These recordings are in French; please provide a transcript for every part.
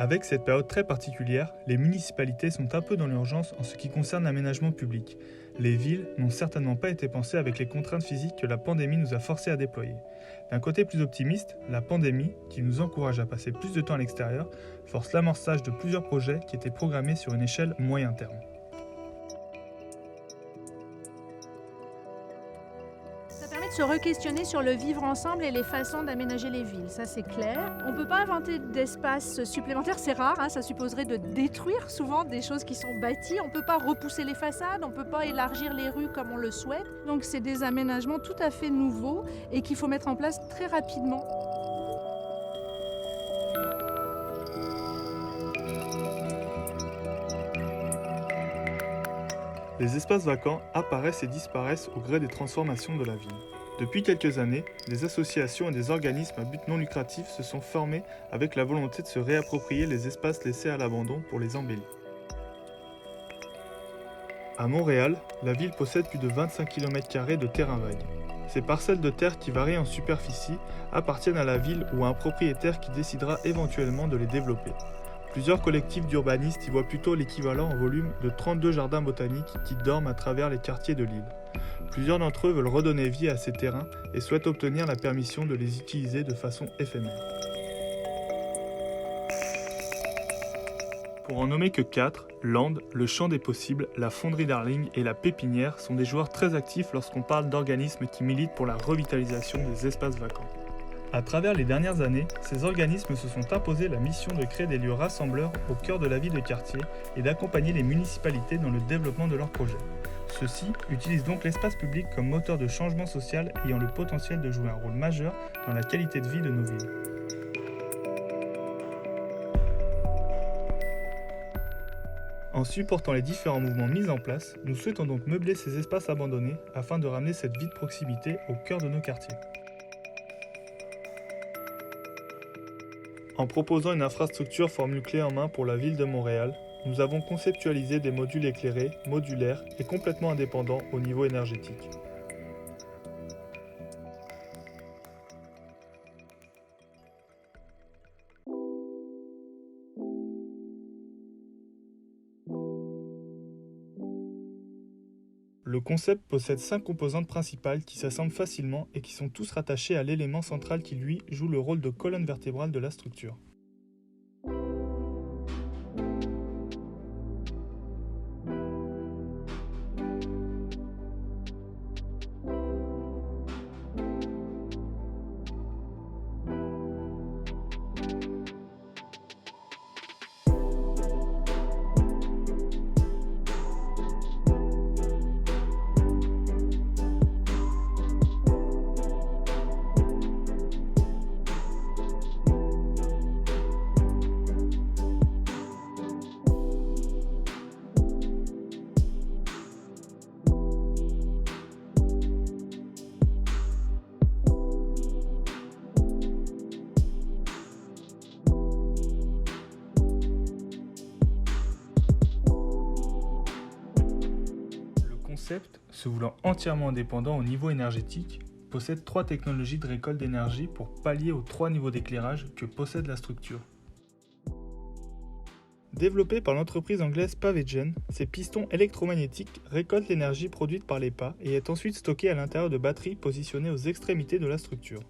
Avec cette période très particulière, les municipalités sont un peu dans l'urgence en ce qui concerne l'aménagement public. Les villes n'ont certainement pas été pensées avec les contraintes physiques que la pandémie nous a forcés à déployer. D'un côté plus optimiste, la pandémie, qui nous encourage à passer plus de temps à l'extérieur, force l'amorçage de plusieurs projets qui étaient programmés sur une échelle moyen terme. Ça permet de se re-questionner sur le vivre ensemble et les façons d'aménager les villes, ça c'est clair. On ne peut pas inventer d'espace supplémentaire, c'est rare, ça supposerait de détruire souvent des choses qui sont bâties. On ne peut pas repousser les façades, on ne peut pas élargir les rues comme on le souhaite. Donc c'est des aménagements tout à fait nouveaux et qu'il faut mettre en place très rapidement. Les espaces vacants apparaissent et disparaissent au gré des transformations de la ville. Depuis quelques années, des associations et des organismes à but non lucratif se sont formés avec la volonté de se réapproprier les espaces laissés à l'abandon pour les embellir. À Montréal, la ville possède plus de 25 km² de terrain vague. Ces parcelles de terre qui varient en superficie appartiennent à la ville ou à un propriétaire qui décidera éventuellement de les développer. Plusieurs collectifs d'urbanistes y voient plutôt l'équivalent en volume de 32 jardins botaniques qui dorment à travers les quartiers de l'île. Plusieurs d'entre eux veulent redonner vie à ces terrains et souhaitent obtenir la permission de les utiliser de façon éphémère. Pour en nommer que 4, Land, le Champ des Possibles, la Fonderie Darling et la Pépinière sont des joueurs très actifs lorsqu'on parle d'organismes qui militent pour la revitalisation des espaces vacants. À travers les dernières années, ces organismes se sont imposés la mission de créer des lieux rassembleurs au cœur de la vie de quartier et d'accompagner les municipalités dans le développement de leurs projets. Ceux-ci utilisent donc l'espace public comme moteur de changement social ayant le potentiel de jouer un rôle majeur dans la qualité de vie de nos villes. En supportant les différents mouvements mis en place, nous souhaitons donc meubler ces espaces abandonnés afin de ramener cette vie de proximité au cœur de nos quartiers. En proposant une infrastructure formule clé en main pour la ville de Montréal, nous avons conceptualisé des modules éclairés, modulaires et complètement indépendants au niveau énergétique. Le concept possède 5 composantes principales qui s'assemblent facilement et qui sont tous rattachés à l'élément central qui, lui, joue le rôle de colonne vertébrale de la structure. Le concept, se voulant entièrement indépendant au niveau énergétique, possède 3 technologies de récolte d'énergie pour pallier aux 3 niveaux d'éclairage que possède la structure. Développé par l'entreprise anglaise Pavegen, ces pistons électromagnétiques récoltent l'énergie produite par les pas et est ensuite stockée à l'intérieur de batteries positionnées aux extrémités de la structure.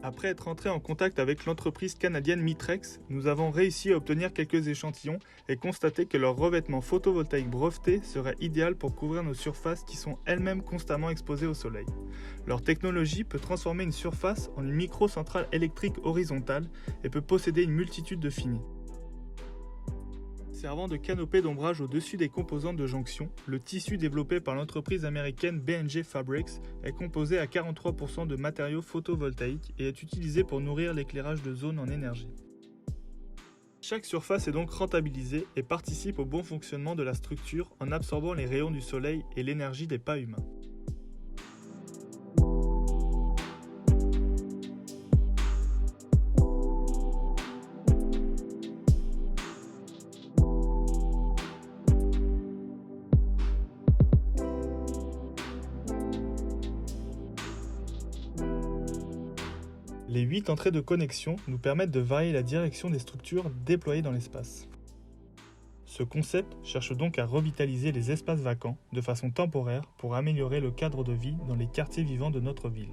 Après être entré en contact avec l'entreprise canadienne Mitrex, nous avons réussi à obtenir quelques échantillons et constaté que leur revêtement photovoltaïque breveté serait idéal pour couvrir nos surfaces qui sont elles-mêmes constamment exposées au soleil. Leur technologie peut transformer une surface en une micro-centrale électrique horizontale et peut posséder une multitude de finis. Servant de canopée d'ombrage au-dessus des composantes de jonction, le tissu développé par l'entreprise américaine B&J Fabrics est composé à 43% de matériaux photovoltaïques et est utilisé pour nourrir l'éclairage de zones en énergie. Chaque surface est donc rentabilisée et participe au bon fonctionnement de la structure en absorbant les rayons du soleil et l'énergie des pas humains. Les 8 entrées de connexion nous permettent de varier la direction des structures déployées dans l'espace. Ce concept cherche donc à revitaliser les espaces vacants de façon temporaire pour améliorer le cadre de vie dans les quartiers vivants de notre ville.